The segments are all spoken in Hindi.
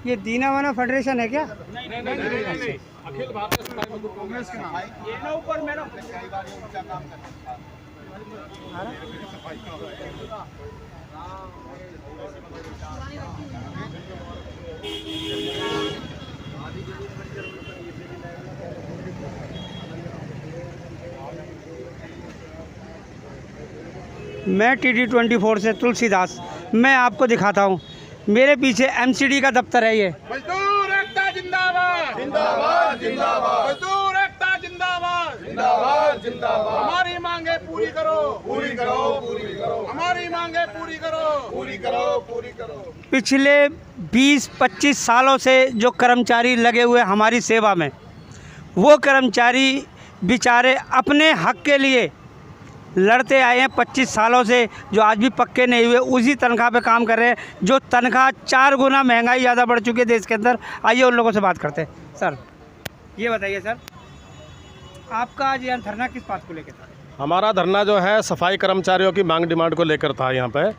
ये दीनावाना फेडरेशन है क्या? नहीं। अखिल भारतीय सफाई मजदूर कांग्रेस के नाम ये ना ऊपर मैडम मैं TD24 से तुलसीदास। मैं आपको दिखाता हूँ, मेरे पीछे MCD का दफ्तर है। ये मजदूर एकता जिंदाबाद जिंदाबाद जिंदाबाद, मजदूर एकता जिंदाबाद जिंदाबाद जिंदाबाद। हमारी मांगे पूरी करो पूरी करो पूरी करो, हमारी मांगे पूरी करो पूरी करो पूरी करो। पिछले 20-25 सालों से जो कर्मचारी लगे हुए हमारी सेवा में, वो कर्मचारी बेचारे अपने हक के लिए लड़ते आए हैं 25 सालों से, जो आज भी पक्के नहीं हुए, उसी तनख्वाह पे काम कर रहे हैं। जो तनख्वाह 4 गुना महंगाई ज़्यादा बढ़ चुकी है देश के अंदर। आइए उन लोगों से बात करते हैं। सर ये बताइए सर, आपका आज यहाँ धरना किस बात को लेकर था? हमारा धरना जो है सफाई कर्मचारियों की मांग डिमांड को लेकर था। यहाँ पे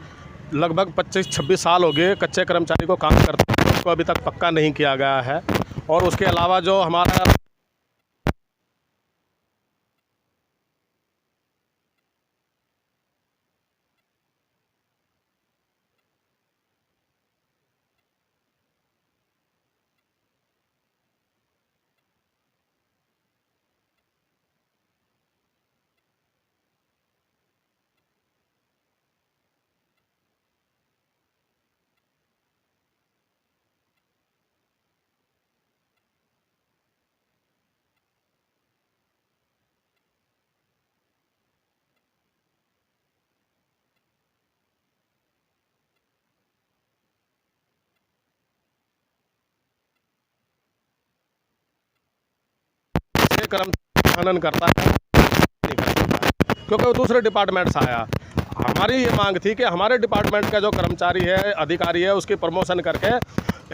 लगभग 25-26 साल हो गए कच्चे कर्मचारी को काम करते हैं, उसको अभी तक पक्का नहीं किया गया है। और उसके अलावा जो हमारा कर्मचारी खनन करता है क्योंकि वो दूसरे डिपार्टमेंट से आया। हमारी ये मांग थी कि हमारे डिपार्टमेंट का जो कर्मचारी है, अधिकारी है, उसकी प्रमोशन करके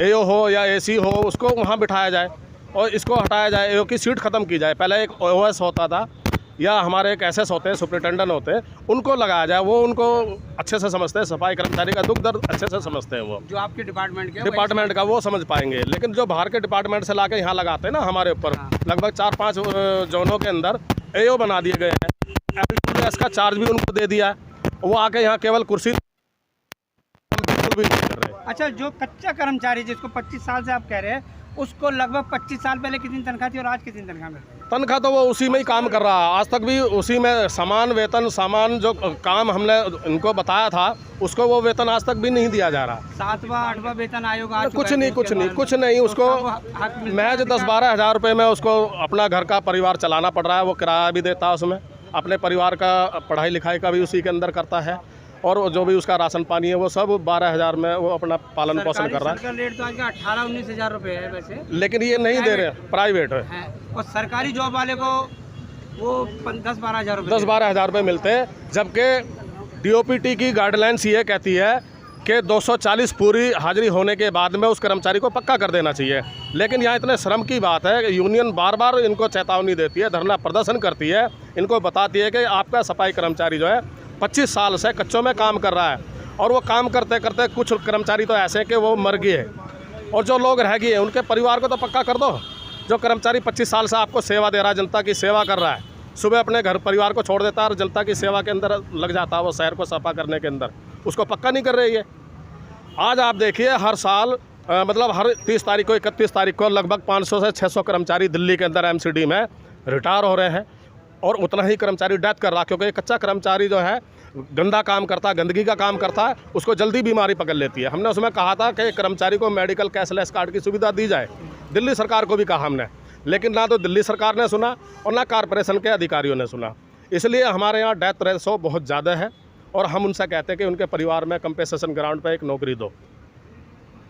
AO हो या AC हो, उसको वहाँ बिठाया जाए और इसको हटाया जाए। AO की सीट ख़त्म की जाए। पहले एक OS होता था या हमारे एक SS होते हैं, सुपरिटेंडेंट होते हैं, उनको लगाया जाए। वो उनको अच्छे से समझते हैं, सफाई कर्मचारी का दुख दर्द अच्छे से समझते हैं। वो जो आपके डिपार्टमेंट का वो समझ पाएंगे। लेकिन जो बाहर के डिपार्टमेंट से लाके यहाँ लगाते हैं ना हमारे ऊपर, लगभग 4-5 जोनों के अंदर AO बना दिए गए हैं। LTS का चार्ज भी उनको दे दिया है। वो आके यहाँ केवल कुर्सी बिल्कुल भी नहीं कर रहे। अच्छा, जो कच्चा कर्मचारी जिसको 25 साल से आप कह रहे हैं, उसको लगभग 25 साल पहले कितनी तनख्वाह थी और आज कितनी तनख्वाह मिल रही है? तनख्वाह तो वो उसी में ही काम कर रहा है, आज तक भी उसी में समान वेतन, समान जो काम हमने इनको बताया था उसको वो वेतन आज तक भी नहीं दिया जा रहा। 7वां 8वां वेतन आयोग आ चुका है। कुछ नहीं उसको महज 10-12 हज़ार रुपये में उसको अपना घर का परिवार चलाना पड़ रहा है। वो किराया भी देता है, उसमें अपने परिवार का पढ़ाई लिखाई का भी उसी के अंदर करता है, और जो भी उसका राशन पानी है वो सब 12 हज़ार में वो अपना पालन पोषण कर रहा है। रेट तो आज 18-19 हज़ार रुपये है वैसे, लेकिन ये नहीं दे रहे, प्राइवेट है। और सरकारी जॉब वाले को वो 10-12 हज़ार रुपये 10-12 हज़ार रुपये मिलते हैं। जबकि DOPT की गाइडलाइंस ये कहती है कि 240 पूरी हाजिरी होने के बाद में उस कर्मचारी को पक्का कर देना चाहिए। लेकिन यहाँ इतने शर्म की बात है कि यूनियन बार बार इनको चेतावनी देती है, धरना प्रदर्शन करती है, इनको बताती है कि आपका सफाई कर्मचारी जो है 25 साल से कच्चों में काम कर रहा है, और वो काम करते करते कुछ कर्मचारी तो ऐसे हैं कि वो मर गए, और जो लोग रह गए उनके परिवार को तो पक्का कर दो। जो कर्मचारी 25 साल से आपको सेवा दे रहा है, जनता की सेवा कर रहा है, सुबह अपने घर परिवार को छोड़ देता है और जनता की सेवा के अंदर लग जाता है, वो शहर को सफा करने के अंदर, उसको पक्का नहीं कर रही है। आज आप देखिए हर साल मतलब हर 30 तारीख को 31 तारीख को लगभग 500 से 600 कर्मचारी दिल्ली के अंदर MCD में रिटायर हो रहे हैं, और उतना ही कर्मचारी डेथ कर रहा, क्योंकि कच्चा कर्मचारी जो है गंदा काम करता है, गंदगी का काम करता है, उसको जल्दी बीमारी पकड़ लेती है। हमने उसमें कहा था कि कर्मचारी को मेडिकल कैशलेस कार्ड की सुविधा दी जाए, दिल्ली सरकार को भी कहा हमने, लेकिन ना तो दिल्ली सरकार ने सुना और ना कॉरपोरेशन के अधिकारियों ने सुना। इसलिए हमारे यहाँ डेथ रेशो बहुत ज़्यादा है, और हम उनसे कहते हैं कि उनके परिवार में कंपेसेशन ग्राउंड पर एक नौकरी दो।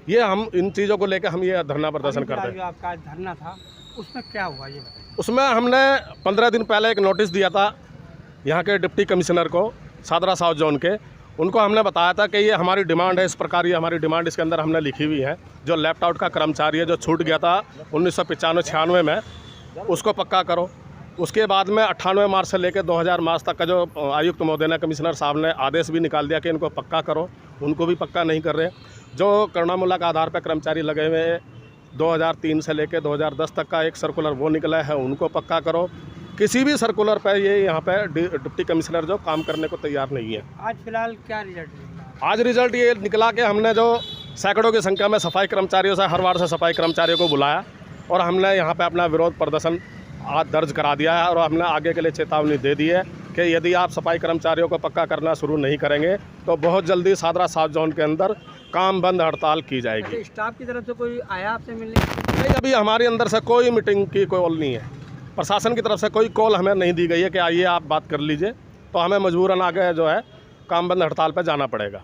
ये हम इन चीज़ों को लेकर हम ये धरना प्रदर्शन करते हैं। जो आपका धरना था उसमें क्या हुआ ये बताइए? उसमें हमने 15 दिन पहले एक नोटिस दिया था यहाँ के डिप्टी कमिश्नर को, सादरा साउथ जोन के। उनको हमने बताया था कि ये हमारी डिमांड है, इस प्रकार ये हमारी डिमांड इसके अंदर हमने लिखी हुई है। जो लेफ्ट आउट का कर्मचारी है, जो छूट गया था 1995-96 में, उसको पक्का करो। उसके बाद में 98 मार्च से लेकर 2000 मार्च तक का जो आयुक्त महोदय ने, कमिश्नर साहब ने आदेश भी निकाल दिया कि इनको पक्का करो, उनको भी पक्का नहीं कर रहे। जो करुणामूलक आधार पर कर्मचारी लगे हुए हैं 2003 से लेकर 2010 तक का एक सर्कुलर वो निकला है, उनको पक्का करो। किसी भी सर्कुलर पर ये यहाँ पे डिप्टी कमिश्नर जो काम करने को तैयार नहीं है। आज फिलहाल क्या रिजल्ट निकला? आज रिजल्ट ये निकला कि हमने जो सैकड़ों की संख्या में सफाई कर्मचारियों से हर वार्ड से सफाई कर्मचारियों को बुलाया और हमने यहाँ पे अपना विरोध प्रदर्शन आज दर्ज करा दिया है और हमने आगे के लिए चेतावनी दे दी है कि यदि आप सफाई कर्मचारियों को पक्का करना शुरू नहीं करेंगे तो बहुत जल्दी सादरा साउथ जोन के अंदर काम बंद हड़ताल की जाएगी। अच्छा, स्टाफ की तरफ से कोई आया आपसे मिलने? नहीं, अभी हमारे अंदर से कोई मीटिंग की कॉल नहीं है, प्रशासन की तरफ से कोई कॉल हमें नहीं दी गई है कि आइए आप बात कर लीजिए, तो हमें मजबूरन आगे जो है काम बंद हड़ताल पर जाना पड़ेगा।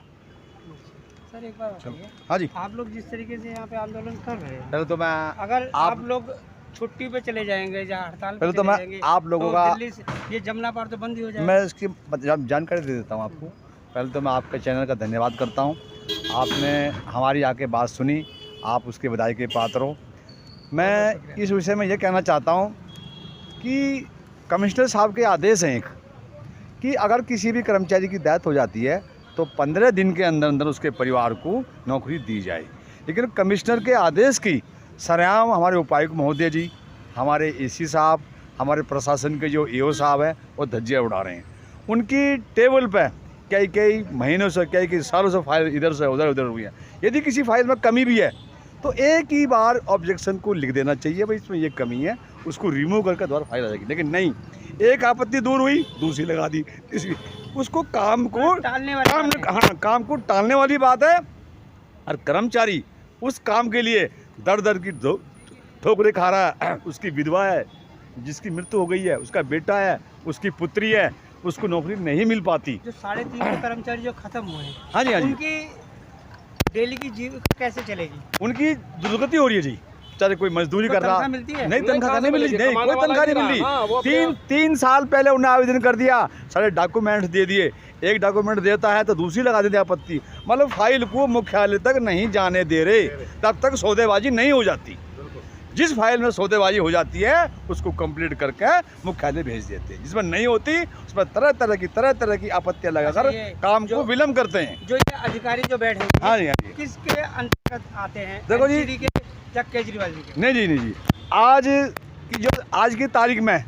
सर एक बार बताइए, हाँ जी, आप लोग जिस तरीके से यहाँ पे आंदोलन कर रहे हैं, पहले तो मैं अगर आप लोग छुट्टी पे चले जाएंगे या हड़ताल पे पहले तो चले मैं जाएंगे, आप लोगों तो का दिल्ली से ये जमुना पार तो बंद ही हो जाएगा। मैं इसकी जानकारी दे देता हूँ आपको। पहले तो मैं आपके चैनल का धन्यवाद करता हूँ, आपने हमारी आके बात सुनी, आप उसके बधाई के पात्र हो। मैं इस विषय में ये कहना चाहता हूँ कि कमिश्नर साहब के आदेश हैं एक कि अगर किसी भी कर्मचारी की डेथ हो जाती है तो 15 दिन के अंदर अंदर उसके परिवार को नौकरी दी जाए, लेकिन कमिश्नर के आदेश की सरेआम हमारे उपायुक्त महोदय जी, हमारे एसी साहब, हमारे प्रशासन के जो एओ साहब हैं वो धज्जियाँ उड़ा रहे हैं। उनकी टेबल पे कई महीनों से कई सालों से फाइल इधर से उधर हुई है। यदि किसी फाइल में कमी भी है तो एक ही बार ऑब्जेक्शन को लिख देना चाहिए, भाई इसमें ये कमी है, उसको रिमूव करके दोबारा फाइल आ जाएगी। लेकिन नहीं, एक आपत्ति दूर हुई दूसरी लगा दी, तीसरी, उसको काम को काम को टालने वाली बात है। और कर्मचारी उस काम के लिए दर दर की ठोकरें खा रहा है। उसकी विधवा है, जिसकी मृत्यु हो गई है, उसका बेटा है, उसकी पुत्री है, उसको नौकरी नहीं मिल पाती। जो 350 कर्मचारी जो खत्म हुए हैं, हाँ जी, हाँ जी, उनकी डेली की जीविका कैसे चलेगी? उनकी दुर्गति हो रही है जी। चाहे कोई मजदूरी कर रहा, तनख्वाह मिलती है? नहीं तनख्वाह नहीं मिली, नहीं कोई तनख्वाह नहीं मिली। तीन साल पहले उन्हें आवेदन कर दिया, सारे डॉक्यूमेंट्स दे दिए, एक डॉक्यूमेंट देता है तो दूसरी लगा देते आपत्ति, मतलब फाइल को मुख्यालय तक नहीं जाने दे रहे, तब तक सौदेबाजी नहीं हो जाती। जिस फाइल में सौदेबाजी हो जाती है उसको कंप्लीट करके मुख्यालय भेज देते हैं, जिसमें नहीं होती उसमें तरह तरह की आपत्तियां लगाकर काम को विलम्ब करते हैं। जो ये अधिकारी जो बैठे हैं, हाँ जी, हाँ जी, किसके अंतर्गत आते हैं? देखो जी, NCD के या केजरीवाल जी के? नहीं जी, आज की तारीख में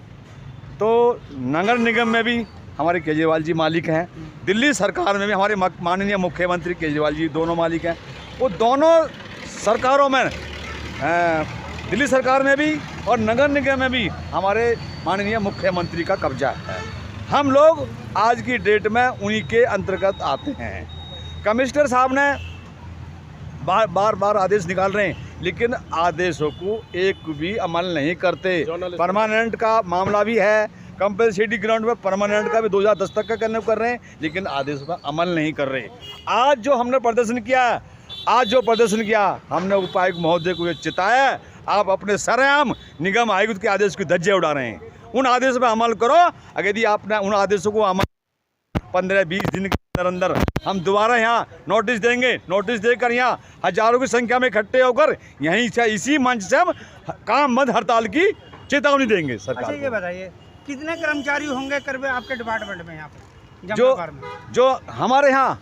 तो नगर निगम में भी हमारे केजरीवाल जी मालिक हैं, दिल्ली सरकार में भी हमारे माननीय मुख्यमंत्री केजरीवाल जी दोनों मालिक हैं। वो दोनों सरकारों में दिल्ली सरकार में भी और नगर निगम में भी हमारे माननीय मुख्यमंत्री का कब्जा है। हम लोग आज की डेट में उन्हीं के अंतर्गत आते हैं। कमिश्नर साहब ने बार आदेश निकाल रहे हैं, लेकिन आदेशों को एक भी अमल नहीं करते। परमानेंट का मामला भी है, कंपल्सरी ग्राउंड में परमानेंट का भी 2010 तक का करने कर रहे हैं, लेकिन आदेश पर अमल नहीं कर रहे। आज जो हमने प्रदर्शन किया, हमने उपायुक्त महोदय को ये चिताया, आप अपने सरेआम निगम आयुक्त के आदेश की धज्जियां उड़ा रहे हैं। उन आदेशों पर अमल करो। अगर यदि आपने उन आदेशों को अमल 15-20 दिन के अंदर हम दोबारा यहाँ नोटिस देंगे, नोटिस देकर यहाँ हजारों की संख्या में इकट्ठे होकर यहीं से इसी मंच से हम काम बंद हड़ताल की चेतावनी देंगे सरकार। अच्छा, ये बताइए कितने कर्मचारी होंगे करबे आपके डिपार्टमेंट में यहाँ पे जो हमारे यहाँ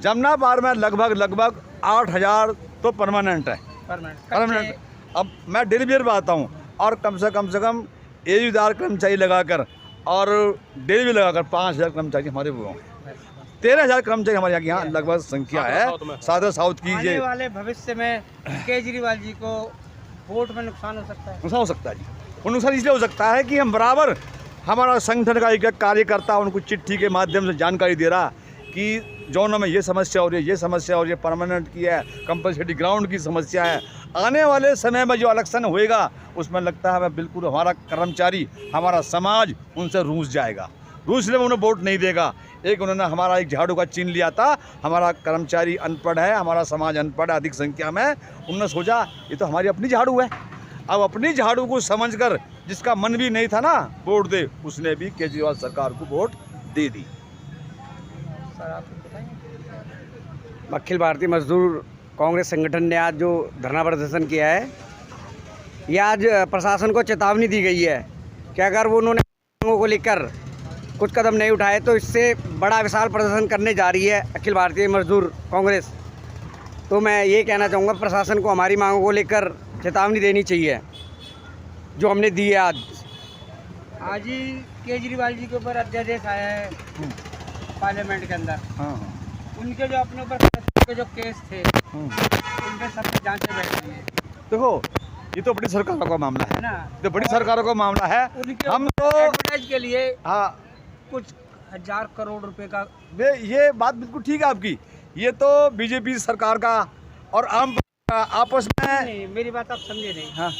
जमुना पार में लगभग 8000 तो परमानेंट है। परमानेंट अब मैं डेलीवेयर पर आता हूँ और कम से कम एजदार कर्मचारी लगाकर और डेलीवेयर लगाकर 5000 कर्मचारी हमारे वो 13,000 कर्मचारी हमारे यहाँ लगभग संख्या है। सादर साउथ की आने वाले भविष्य में केजरीवाल जी को वोट में नुकसान हो सकता है? नुकसान हो सकता है जी। वो नुकसान इसलिए हो सकता है कि हम बराबर हमारा संगठन का एक कार्यकर्ता उनको चिट्ठी के माध्यम से जानकारी दे रहा कि जोनों में ये समस्या हो रही है, ये समस्या हो रही है, परमानेंट की है, कंपल्सरी ग्राउंड की समस्या है। आने वाले समय में जो इलेक्शन होएगा उसमें लगता है हमें बिल्कुल हमारा कर्मचारी, हमारा समाज उनसे रूस जाएगा, रूसने में उन्हें वोट नहीं देगा। एक उन्होंने हमारा एक झाड़ू का चिन्ह लिया था, हमारा कर्मचारी अनपढ़ है, हमारा समाज अनपढ़ है अधिक संख्या में, उन्होंने सोचा ये तो हमारी अपनी झाड़ू है। अब अपनी झाड़ू को समझकर जिसका मन भी नहीं था ना वोट दे, उसने भी केजरीवाल सरकार को वोट दे दी। सर आप बताएंगे? अखिल भारतीय मजदूर कांग्रेस संगठन ने आज जो धरना प्रदर्शन किया है, ये आज प्रशासन को चेतावनी दी गई है कि अगर वो उन्होंने मांगों को लेकर कुछ कदम नहीं उठाए तो इससे बड़ा विशाल प्रदर्शन करने जा रही है अखिल भारतीय मजदूर कांग्रेस। तो मैं ये कहना चाहूँगा प्रशासन को हमारी मांगों को लेकर चेतावनी देनी चाहिए, जो हमने दी है आज ही केजरीवाल जी के ऊपर अध्यादेश आया है पार्लियामेंट के अंदर। हाँ उनके जो अपने ऊपर के जो केस थे उनके सब जांचें बैठ रही है। देखो, ये तो बड़ी सरकारों का मामला है ना, तो बड़ी सरकारों का मामला है। उनके हम तो एडवर्टाइज के लिए हाँ, कुछ 1000 करोड़ रुपए का। ये बात बिल्कुल ठीक है आपकी। ये तो बीजेपी सरकार का और आम का आपस में। नहीं, मेरी बात आप समझे नहीं। हाँ,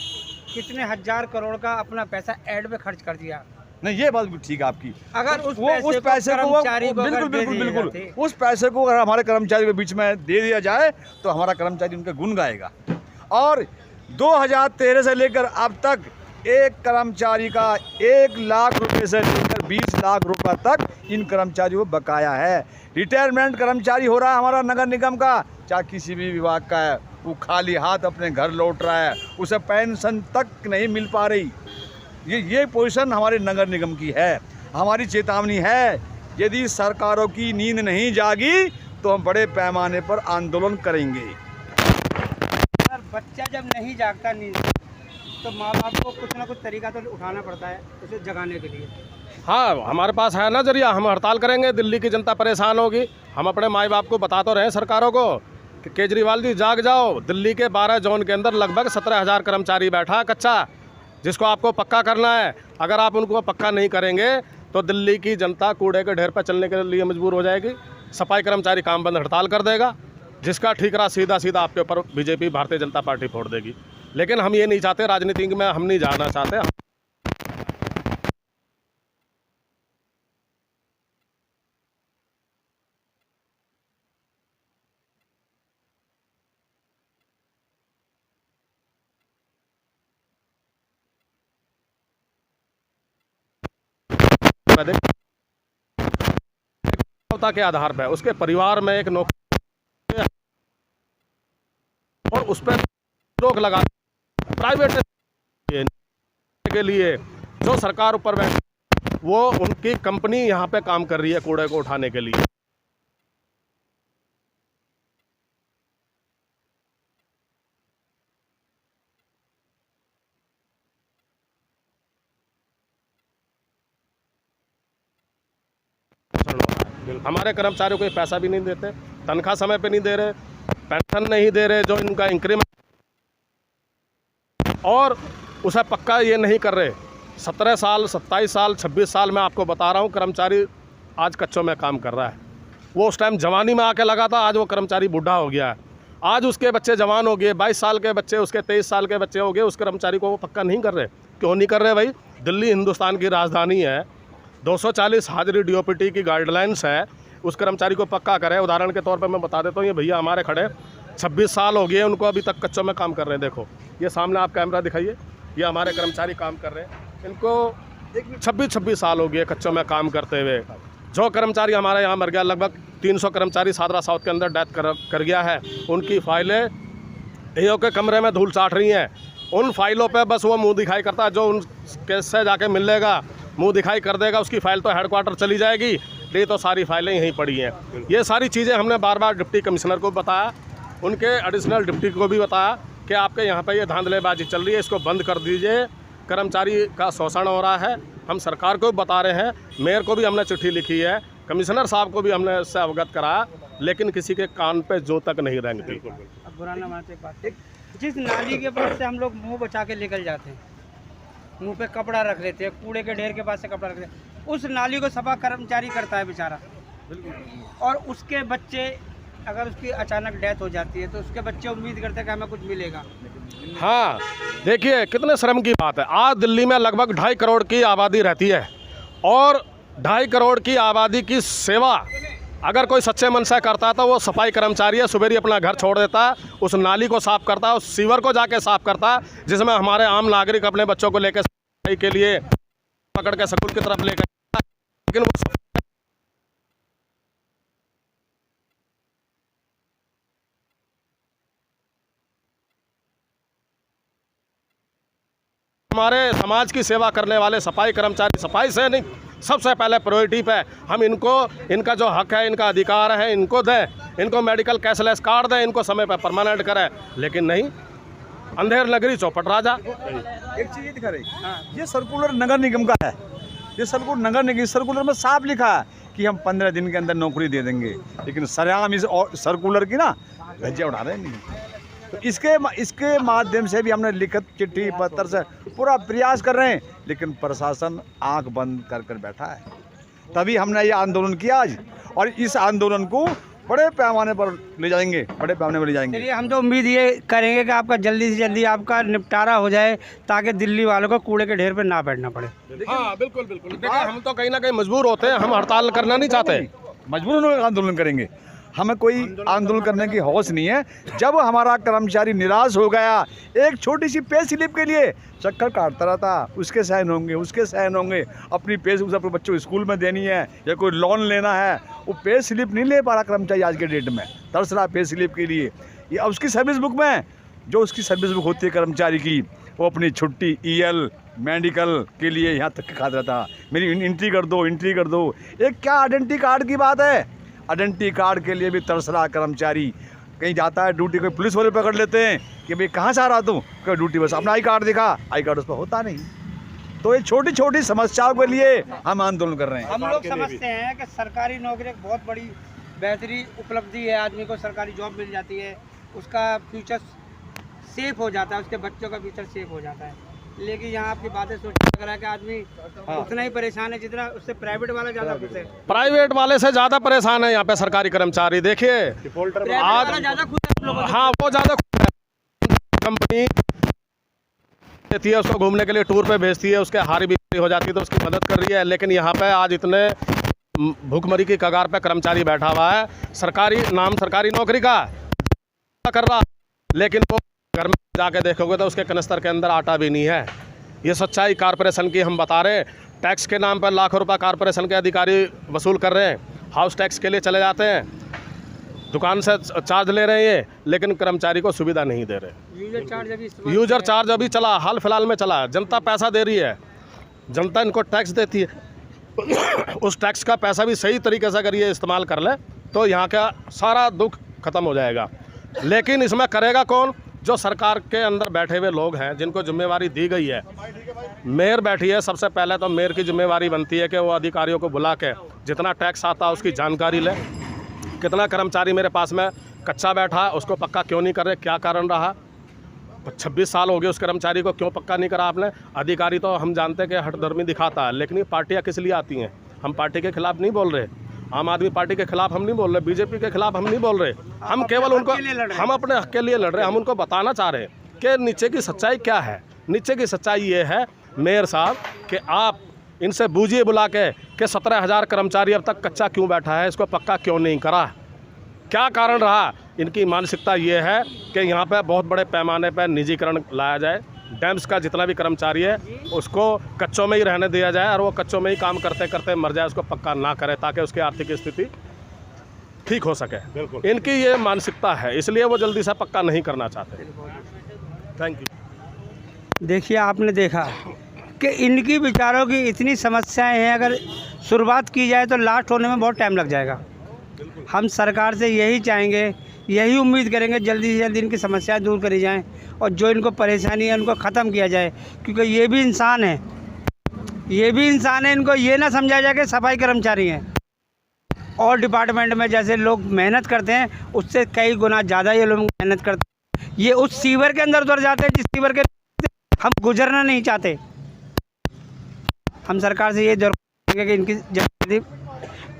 कितने 1000 करोड़ का अपना पैसा ऐड में खर्च कर दिया। नहीं, ये बात बिल्कुल ठीक है आपकी। अगर उस पैसे को कर्मचारी को बिल्कुल अगर दे बिल्कुल दिए बिल्कुल जाते, उस पैसे को अगर हमारे कर्मचारी के बीच में दे दिया जाए तो हमारा कर्मचारी उनके गुण गाएगा। और 2013 से लेकर अब तक एक कर्मचारी का 1 लाख रुपए से लेकर 20 लाख रुपए तक इन कर्मचारियों को बकाया है। रिटायरमेंट कर्मचारी हो रहा है हमारा नगर निगम का, चाहे किसी भी विभाग का है, वो खाली हाथ अपने घर लौट रहा है, उसे पेंशन तक नहीं मिल पा रही। ये पोजीशन हमारे नगर निगम की है। हमारी चेतावनी है, यदि सरकारों की नींद नहीं जागी तो हम बड़े पैमाने पर आंदोलन करेंगे। अगर बच्चा जब नहीं जागता नींद तो माँ बाप को कुछ ना कुछ तरीका तो उठाना पड़ता है उसे जगाने के लिए। हाँ, हमारे पास है ना जरिया, हम हड़ताल करेंगे। दिल्ली की जनता परेशान होगी। हम अपने माई बाप को बता तो रहे हैं सरकारों को कि केजरीवाल जी जाग जाओ। दिल्ली के 12 जोन के अंदर लगभग 17,000 कर्मचारी बैठा है कच्चा, जिसको आपको पक्का करना है। अगर आप उनको पक्का नहीं करेंगे तो दिल्ली की जनता कूड़े के ढेर पर चलने के लिए मजबूर हो जाएगी। सफाई कर्मचारी काम बंद हड़ताल कर देगा, जिसका ठीकरा सीधा सीधा आपके ऊपर बीजेपी भारतीय जनता पार्टी फोड़ देगी। लेकिन हम ये नहीं चाहते, राजनीति में हम नहीं जाना चाहते। के आधार पर उसके परिवार में एक नौकरी और उस पर रोक लगा प्राइवेट के लिए जो सरकार ऊपर बैठी, वो उनकी कंपनी यहाँ पे काम कर रही है कूड़े को उठाने के लिए। हमारे कर्मचारियों को पैसा भी नहीं देते, तनख्वाह समय पे नहीं दे रहे, पेंशन नहीं दे रहे, जो इनका इंक्रीमेंट, और उसे पक्का ये नहीं कर रहे। 17 साल 27 साल 26 साल मैं आपको बता रहा हूँ कर्मचारी आज कच्चों में काम कर रहा है। वो उस टाइम जवानी में आके लगा था, आज वो कर्मचारी बूढ़ा हो गया है। आज उसके बच्चे जवान हो गए, 22 साल के बच्चे, उसके 23 साल के बच्चे हो गए, उस कर्मचारी को वो पक्का नहीं कर रहे। क्यों नहीं कर रहे भाई? दिल्ली हिंदुस्तान की राजधानी है, 240 हाजिरी DOPT की गाइडलाइंस है, उस कर्मचारी को पक्का करें। उदाहरण के तौर पर मैं बता देता हूँ, ये भैया हमारे खड़े 26 साल हो गए उनको, अभी तक कच्चों में काम कर रहे हैं। देखो ये सामने आप कैमरा दिखाइए, ये हमारे कर्मचारी काम कर रहे हैं, इनको 26 साल हो गए कच्चों में काम करते हुए। जो कर्मचारी हमारे यहाँ मर गया, लगभग 300 कर्मचारी सादरा साउथ के अंदर डेथ कर गया है। उनकी फाइलें AO के कमरे में धूल चाट रही हैं। उन फाइलों पे बस वो मुंह दिखाई करता है, जो उन केस से जाके मिल लेगा मुंह दिखाई कर देगा, उसकी फ़ाइल तो हेडक्वार्टर चली जाएगी, नहीं तो सारी फाइलें यहीं पड़ी हैं। ये सारी चीज़ें हमने बार बार डिप्टी कमिश्नर को बताया, उनके एडिशनल डिप्टी को भी बताया कि आपके यहाँ पे ये धांधलेबाजी चल रही है, इसको बंद कर दीजिए, कर्मचारी का शोषण हो रहा है। हम सरकार को भी बता रहे हैं, मेयर को भी हमने चिट्ठी लिखी है, कमिश्नर साहब को भी हमने इससे अवगत कराया, लेकिन किसी के कान पे जो तक नहीं रेंगती। अब बुरा ना मानते बात, जिस नाली के पास से हम लोग मुंह बचा के निकल जाते हैं, मुंह पे कपड़ा रख लेते हैं, कूड़े के ढेर के पास से कपड़ा रख लेते हैं, उस नाली को सफा कर्मचारी करता है बेचारा। और उसके बच्चे, अगर उसकी अचानक डेथ हो जाती है तो उसके बच्चे उम्मीद करते हैं कि हमें कुछ मिलेगा। हाँ, देखिए कितने शर्म की बात है। आज दिल्ली में लगभग 2.5 करोड़ की आबादी रहती है, और 2.5 करोड़ की आबादी की सेवा अगर कोई सच्चे मन से करता है तो वो सफाई कर्मचारी है, सुबह ही अपना घर छोड़ देता है, उस नाली को साफ़ करता है, उस सीवर को जाके साफ़ करता है, जिसमें हमारे आम नागरिक अपने बच्चों को लेकर सफाई के लिए पकड़ के स्कूल की तरफ लेकर, लेकिन वो हमारे समाज की सेवा करने वाले सफाई कर्मचारी सफाई से नहीं, सबसे पहले प्रायोरिटी पे हम इनको, इनका जो हक है, इनका अधिकार है, इनको दें, इनको मेडिकल कैशलेस कार्ड दें, इनको समय पर परमानेंट करें। लेकिन नहीं, अंधेर नगरी चौपट राजा। एक चीज़ ये दिखा रही, ये सर्कुलर नगर निगम का है, ये सर्कुलर नगर निगम, सर्कुलर में साफ लिखा है कि हम 15 दिन के अंदर नौकरी दे देंगे, लेकिन सरेआम इस सर्कुलर की ना धज्जियां उड़ा रहे नहीं। तो इसके माध्यम से भी हमने लिखित चिट्ठी पत्र से पूरा प्रयास कर रहे हैं, लेकिन प्रशासन आंख बंद कर कर बैठा है। तभी हमने ये आंदोलन किया आज, और इस आंदोलन को बड़े पैमाने पर ले जाएंगे, बड़े पैमाने पर ले जाएंगे। चलिए, हम तो उम्मीद ये करेंगे कि आपका जल्दी से जल्दी आपका निपटारा हो जाए, ताकि दिल्ली वालों को कूड़े के ढेर पर ना बैठना पड़े। हाँ बिल्कुल बिल्कुल। देखिए, हम तो कहीं ना कहीं मजबूर होते हैं, हम हड़ताल करना नहीं चाहते, मजबूर होकर आंदोलन करेंगे। हमें कोई आंदोलन करने की हौस नहीं है। जब हमारा कर्मचारी निराश हो गया, एक छोटी सी पे स्लिप के लिए चक्कर काटता रहता, उसके साइन होंगे, उसके साइन होंगे, अपनी पे अपने बच्चों को स्कूल में देनी है या कोई लोन लेना है, वो पे स्लिप नहीं ले पा रहा कर्मचारी आज के डेट में, तरस रहा पे स्लिप के लिए। ये अब उसकी सर्विस बुक में, जो उसकी सर्विस बुक होती है कर्मचारी की, वो अपनी छुट्टी, EL, मेडिकल के लिए यहाँ तक खाता रहता, मेरी एंट्री कर दो, एंट्री कर दो। एक क्या आइडेंटिटी कार्ड की बात है, आइडेंटिटी कार्ड के लिए भी तरस रहा कर्मचारी। कहीं जाता है ड्यूटी, कोई पुलिस वाले पकड़ लेते हैं कि भाई कहाँ से आ रहा तू, कोई ड्यूटी बस अपना आई कार्ड दिखा, आई कार्ड उस पर होता नहीं। तो ये छोटी छोटी समस्याओं के लिए हम आंदोलन कर रहे हैं। हम लोग समझते हैं कि सरकारी नौकरी एक बहुत बड़ी बेहतरीन उपलब्धि है। आदमी को सरकारी जॉब मिल जाती है, उसका फ्यूचर सेफ हो जाता है, उसके बच्चों का फ्यूचर सेफ हो जाता है। लेकिन यहाँ आपकी बातें सोच लग रहा है कि आदमी उतना ही परेशान है जितना उससे प्राइवेट वाला ज़्यादा खुश है। प्राइवेट वाले से ज़्यादा परेशान है यहाँ पे सरकारी कर्मचारी। देखिए आज ज़्यादा खुश है लोगों से। हाँ, वो ज़्यादा खुश है। कंपनी देती है उसको घूमने के लिए, टूर पे भेजती है, उसके हारी बिक्री हो जाती है तो उसकी मदद कर रही है। लेकिन यहाँ पे आज इतने भूखमरी की कगार पे कर्मचारी बैठा हुआ है, सरकारी नाम सरकारी नौकरी का कर रहा, लेकिन वो घर में जाके देखोगे तो उसके कनस्तर के अंदर आटा भी नहीं है। ये सच्चाई कारपोरेशन की हम बता रहे हैं। टैक्स के नाम पर लाखों रुपए कारपोरेशन के अधिकारी वसूल कर रहे हैं, हाउस टैक्स के लिए चले जाते हैं, दुकान से चार्ज ले रहे हैं, लेकिन कर्मचारी को सुविधा नहीं दे रहे। यूजर चार्ज अभी चला, हाल फिलहाल में चला, जनता पैसा दे रही है, जनता इनको टैक्स देती है। उस टैक्स का पैसा भी सही तरीके से अगर ये इस्तेमाल कर ले तो यहाँ का सारा दुख खत्म हो जाएगा। लेकिन इसमें करेगा कौन? जो सरकार के अंदर बैठे हुए लोग हैं, जिनको जिम्मेवारी दी गई है। मेयर बैठी है, सबसे पहले तो मेयर की जिम्मेवारी बनती है कि वो अधिकारियों को बुला के जितना टैक्स आता है उसकी जानकारी ले। कितना कर्मचारी मेरे पास में कच्चा बैठा है, उसको पक्का क्यों नहीं कर रहे, क्या कारण रहा? 26 साल हो गए उस कर्मचारी को, क्यों पक्का नहीं करा आपने? अधिकारी तो हम जानते हैं कि हठधर्मी दिखाता है, लेकिन ये पार्टियाँ किस लिए आती हैं? हम पार्टी के खिलाफ नहीं बोल रहे, आम आदमी पार्टी के खिलाफ हम नहीं बोल रहे, बीजेपी के खिलाफ हम नहीं बोल रहे, हम केवल उनको, हम अपने हक के लिए लड़ रहे हैं। हम उनको बताना चाह रहे हैं कि नीचे की सच्चाई क्या है। नीचे की सच्चाई ये है मेयर साहब कि आप इनसे बूझिए बुला के कि 17,000 कर्मचारी अब तक कच्चा क्यों बैठा है, इसको पक्का क्यों नहीं करा, क्या कारण रहा? इनकी मानसिकता ये है कि यहाँ पे बहुत बड़े पैमाने पर निजीकरण लाया जाए, डैम्स का जितना भी कर्मचारी है उसको कच्चों में ही रहने दिया जाए और वो कच्चों में ही काम करते करते मर जाए, उसको पक्का ना करे ताकि उसकी आर्थिक स्थिति ठीक हो सके। इनकी ये मानसिकता है, इसलिए वो जल्दी से पक्का नहीं करना चाहते। Thank you. देखिए, आपने देखा कि इनकी विचारों की इतनी समस्याएं हैं, अगर शुरुआत की जाए तो लास्ट होने में बहुत टाइम लग जाएगा। हम सरकार से यही चाहेंगे, यही उम्मीद करेंगे जल्दी से जल्दी इनकी समस्याएं दूर करी जाएं और जो इनको परेशानी है उनको ख़त्म किया जाए, क्योंकि ये भी इंसान है, ये भी इंसान है। इनको ये ना समझा जाए कि सफाई कर्मचारी हैं। और डिपार्टमेंट में जैसे लोग मेहनत करते हैं उससे कई गुना ज़्यादा ये लोग मेहनत करते हैं। ये उस सीवर के अंदर उतर जाते हैं जिस सीवर के हम गुजरना नहीं चाहते। हम सरकार से ये जरूर कि इनकी जल्दी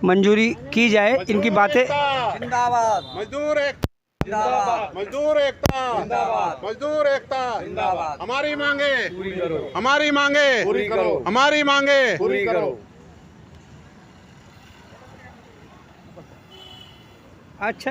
मंजूरी की जाए, इनकी बातें। जिंदाबाद मजदूर एकता, जिंदाबाद मजदूर एकता, जिंदाबाद मजदूर एकता, जिंदाबाद। हमारी मांगे पूरी करो, हमारी मांगे पूरी करो, हमारी मांगे पूरी करो। अच्छा।